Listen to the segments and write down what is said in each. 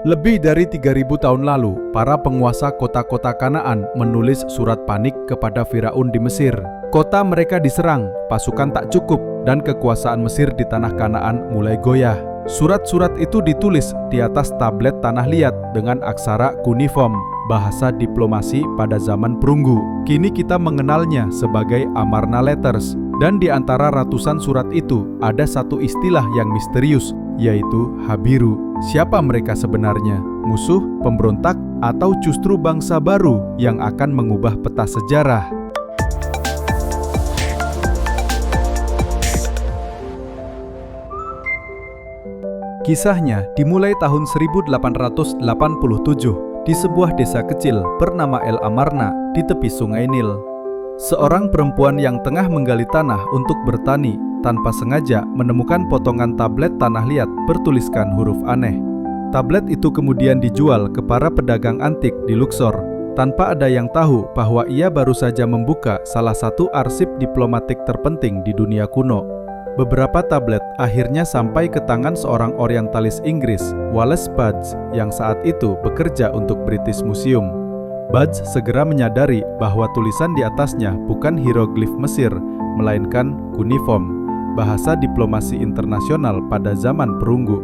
Lebih dari 3.000 tahun lalu, para penguasa kota-kota Kanaan menulis surat panik kepada Firaun di Mesir. Kota mereka diserang, pasukan tak cukup, dan kekuasaan Mesir di tanah Kanaan mulai goyah. Surat-surat itu ditulis di atas tablet tanah liat dengan aksara kuniform, bahasa diplomasi pada zaman perunggu. Kini kita mengenalnya sebagai Amarna Letters. Dan di antara ratusan surat itu, ada satu istilah yang misterius, yaitu Habiru. Siapa mereka sebenarnya? Musuh, pemberontak, atau justru bangsa baru yang akan mengubah peta sejarah? Kisahnya dimulai tahun 1887 di sebuah desa kecil bernama El Amarna di tepi sungai Nil. Seorang perempuan yang tengah menggali tanah untuk bertani tanpa sengaja menemukan potongan tablet tanah liat bertuliskan huruf aneh. Tablet itu kemudian dijual ke para pedagang antik di Luxor, tanpa ada yang tahu bahwa ia baru saja membuka salah satu arsip diplomatik terpenting di dunia kuno. Beberapa tablet akhirnya sampai ke tangan seorang orientalis Inggris, Wallace Budge, yang saat itu bekerja untuk British Museum. Budge segera menyadari bahwa tulisan di atasnya bukan hieroglif Mesir, melainkan kuniform, bahasa diplomasi internasional pada zaman perunggu.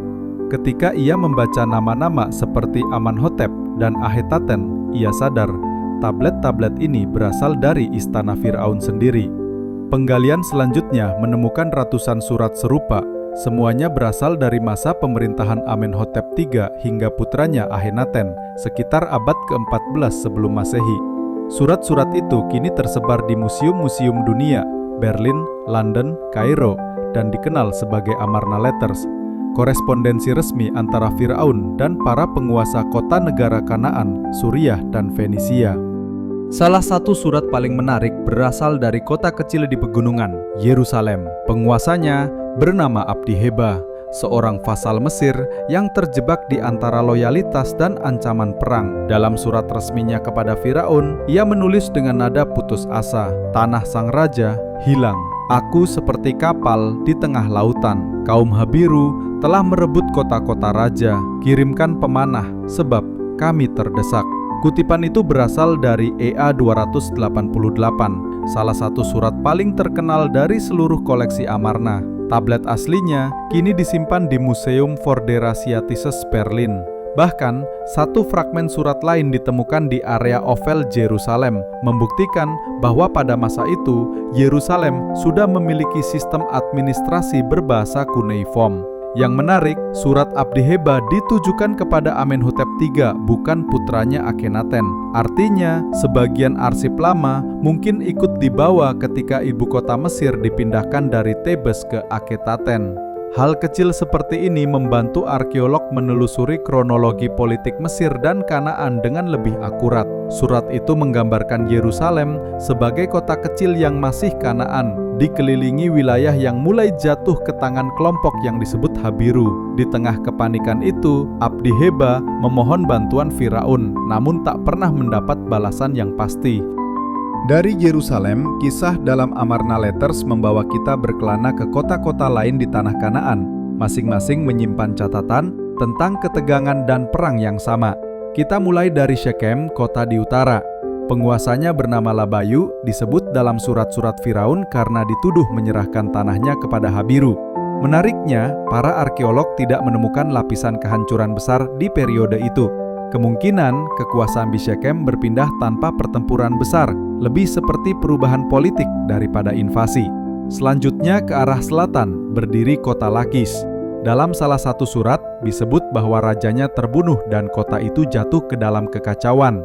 Ketika ia membaca nama-nama seperti Amenhotep dan Akhetaten, ia sadar tablet-tablet ini berasal dari istana Firaun sendiri. Penggalian selanjutnya menemukan ratusan surat serupa. Semuanya berasal dari masa pemerintahan Amenhotep III hingga putranya Akhenaten, sekitar abad ke-14 sebelum Masehi. Surat-surat itu kini tersebar di museum-museum dunia, Berlin, London, Kairo, dan dikenal sebagai Amarna Letters, korespondensi resmi antara Firaun dan para penguasa kota negara Kanaan, Suriah, dan Fenisia. Salah satu surat paling menarik berasal dari kota kecil di pegunungan, Yerusalem. Penguasanya bernama Abdiheba, seorang vasal Mesir yang terjebak di antara loyalitas dan ancaman perang. Dalam surat resminya kepada Firaun, ia menulis dengan nada putus asa, "Tanah sang raja hilang. Aku seperti kapal di tengah lautan. Kaum Habiru telah merebut kota-kota raja. Kirimkan pemanah, sebab kami terdesak." Kutipan itu berasal dari EA 288, salah satu surat paling terkenal dari seluruh koleksi Amarna. Tablet aslinya kini disimpan di Museum for der Asiatisches Berlin. Bahkan, satu fragmen surat lain ditemukan di area Ovel Yerusalem, membuktikan bahwa pada masa itu, Yerusalem sudah memiliki sistem administrasi berbahasa kuneiform. Yang menarik, surat Abdiheba ditujukan kepada Amenhotep III, bukan putranya Akhenaten. Artinya, sebagian arsip lama mungkin ikut dibawa ketika ibu kota Mesir dipindahkan dari Thebes ke Akhetaten. Hal kecil seperti ini membantu arkeolog menelusuri kronologi politik Mesir dan Kanaan dengan lebih akurat. Surat itu menggambarkan Yerusalem sebagai kota kecil yang masih Kanaan, dikelilingi wilayah yang mulai jatuh ke tangan kelompok yang disebut Habiru. Di tengah kepanikan itu, Abdiheba memohon bantuan Firaun, namun tak pernah mendapat balasan yang pasti. Dari Yerusalem, kisah dalam Amarna Letters membawa kita berkelana ke kota-kota lain di tanah Kanaan, masing-masing menyimpan catatan tentang ketegangan dan perang yang sama. Kita mulai dari Shechem, kota di utara. Penguasanya bernama Labayu, disebut dalam surat-surat Firaun karena dituduh menyerahkan tanahnya kepada Habiru. Menariknya, para arkeolog tidak menemukan lapisan kehancuran besar di periode itu. Kemungkinan kekuasaan di Shechem berpindah tanpa pertempuran besar, lebih seperti perubahan politik daripada invasi. Selanjutnya ke arah selatan, berdiri kota Lakis. Dalam salah satu surat, disebut bahwa rajanya terbunuh dan kota itu jatuh ke dalam kekacauan.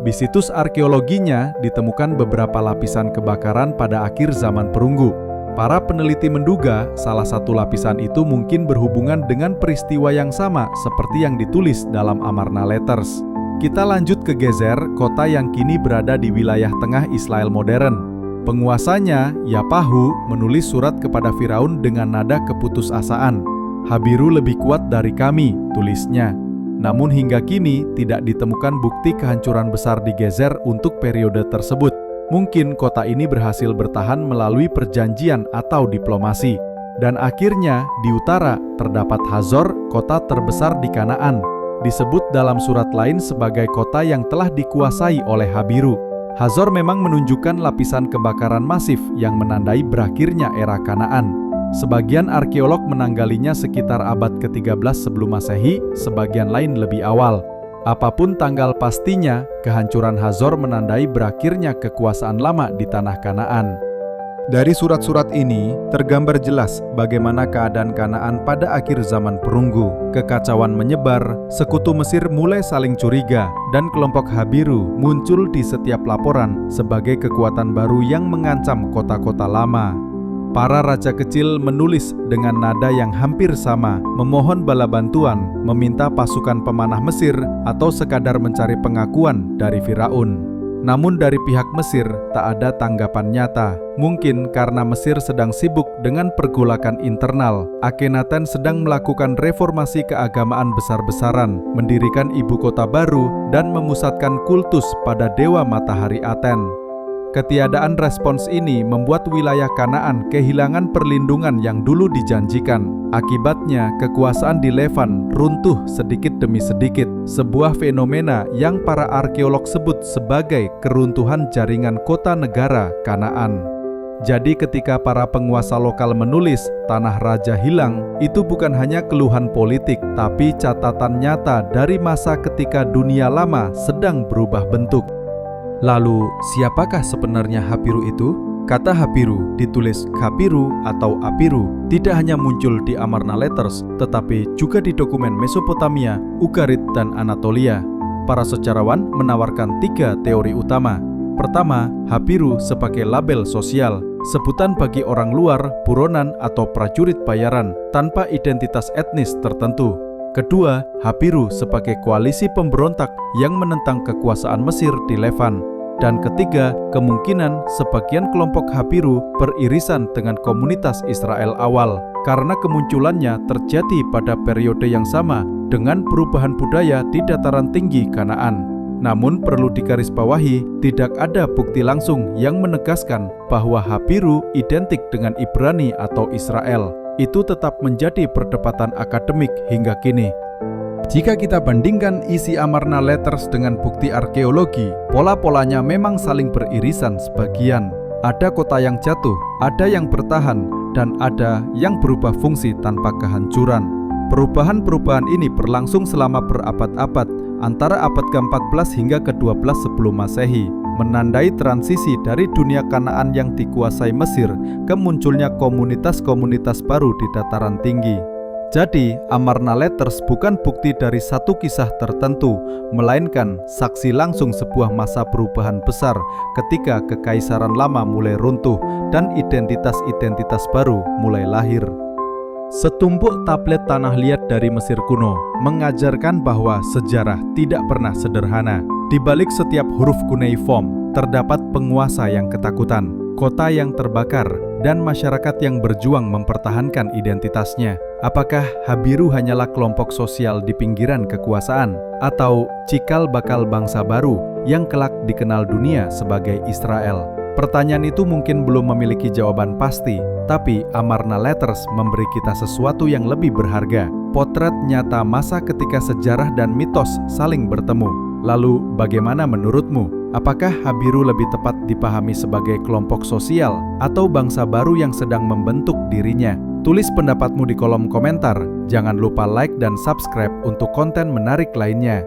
Di situs arkeologinya ditemukan beberapa lapisan kebakaran pada akhir zaman perunggu. Para peneliti menduga salah satu lapisan itu mungkin berhubungan dengan peristiwa yang sama seperti yang ditulis dalam Amarna Letters. Kita lanjut ke Gezer, kota yang kini berada di wilayah tengah Israel modern. Penguasanya, Yapahu, menulis surat kepada Firaun dengan nada keputusasaan. "Habiru lebih kuat dari kami," tulisnya. Namun hingga kini tidak ditemukan bukti kehancuran besar di Gezer untuk periode tersebut. Mungkin kota ini berhasil bertahan melalui perjanjian atau diplomasi. Dan akhirnya di utara terdapat Hazor, kota terbesar di Kanaan. disebut dalam surat lain sebagai kota yang telah dikuasai oleh Habiru. Hazor memang menunjukkan lapisan kebakaran masif yang menandai berakhirnya era Kanaan. Sebagian arkeolog menanggalinya sekitar abad ke-13 sebelum Masehi, sebagian lain lebih awal. Apapun tanggal pastinya, kehancuran Hazor menandai berakhirnya kekuasaan lama di tanah Kanaan. Dari surat-surat ini, tergambar jelas bagaimana keadaan Kanaan pada akhir zaman perunggu. Kekacauan menyebar, sekutu Mesir mulai saling curiga, dan kelompok Habiru muncul di setiap laporan sebagai kekuatan baru yang mengancam kota-kota lama. Para raja kecil menulis dengan nada yang hampir sama, memohon bala bantuan, meminta pasukan pemanah Mesir, atau sekadar mencari pengakuan dari Firaun. Namun dari pihak Mesir tak ada tanggapan nyata. Mungkin karena Mesir sedang sibuk dengan pergolakan internal. Akhenaten sedang melakukan reformasi keagamaan besar-besaran, mendirikan ibu kota baru, dan memusatkan kultus pada dewa matahari Aten. Ketiadaan respons ini membuat wilayah Kanaan kehilangan perlindungan yang dulu dijanjikan. Akibatnya, kekuasaan di Levan runtuh sedikit demi sedikit, sebuah fenomena yang para arkeolog sebut sebagai keruntuhan jaringan kota negara Kanaan. Jadi ketika para penguasa lokal menulis tanah raja hilang, itu bukan hanya keluhan politik, tapi catatan nyata dari masa ketika dunia lama sedang berubah bentuk. Lalu, siapakah sebenarnya Habiru itu? Kata Habiru ditulis Kapiru atau Apiru tidak hanya muncul di Amarna Letters, tetapi juga di dokumen Mesopotamia, Ugarit, dan Anatolia. Para sejarawan menawarkan 3 teori utama. Pertama, Habiru sebagai label sosial, sebutan bagi orang luar, buronan, atau prajurit bayaran tanpa identitas etnis tertentu. Kedua, Habiru sebagai koalisi pemberontak yang menentang kekuasaan Mesir di Levan. Dan ketiga, kemungkinan sebagian kelompok Habiru beririsan dengan komunitas Israel awal, karena kemunculannya terjadi pada periode yang sama dengan perubahan budaya di dataran tinggi Kanaan. Namun perlu digarisbawahi, tidak ada bukti langsung yang menegaskan bahwa Habiru identik dengan Ibrani atau Israel. Itu tetap menjadi perdebatan akademik hingga kini. Jika kita bandingkan isi Amarna Letters dengan bukti arkeologi, pola-polanya memang saling beririsan sebagian. Ada kota yang jatuh, ada yang bertahan, dan ada yang berubah fungsi tanpa kehancuran. Perubahan-perubahan ini berlangsung selama berabad-abad, antara abad ke-14 hingga ke-12 sebelum Masehi, menandai transisi dari dunia Kanaan yang dikuasai Mesir ke munculnya komunitas-komunitas baru di dataran tinggi. Jadi, Amarna Letters bukan bukti dari satu kisah tertentu, melainkan saksi langsung sebuah masa perubahan besar ketika kekaisaran lama mulai runtuh dan identitas-identitas baru mulai lahir. Setumpuk tablet tanah liat dari Mesir kuno mengajarkan bahwa sejarah tidak pernah sederhana. Di balik setiap huruf kuneiform terdapat penguasa yang ketakutan, kota yang terbakar, dan masyarakat yang berjuang mempertahankan identitasnya. Apakah Habiru hanyalah kelompok sosial di pinggiran kekuasaan, atau cikal bakal bangsa baru yang kelak dikenal dunia sebagai Israel? Pertanyaan itu mungkin belum memiliki jawaban pasti, tapi Amarna Letters memberi kita sesuatu yang lebih berharga, potret nyata masa ketika sejarah dan mitos saling bertemu. Lalu, bagaimana menurutmu? Apakah Habiru lebih tepat dipahami sebagai kelompok sosial atau bangsa baru yang sedang membentuk dirinya? Tulis pendapatmu di kolom komentar. Jangan lupa like dan subscribe untuk konten menarik lainnya.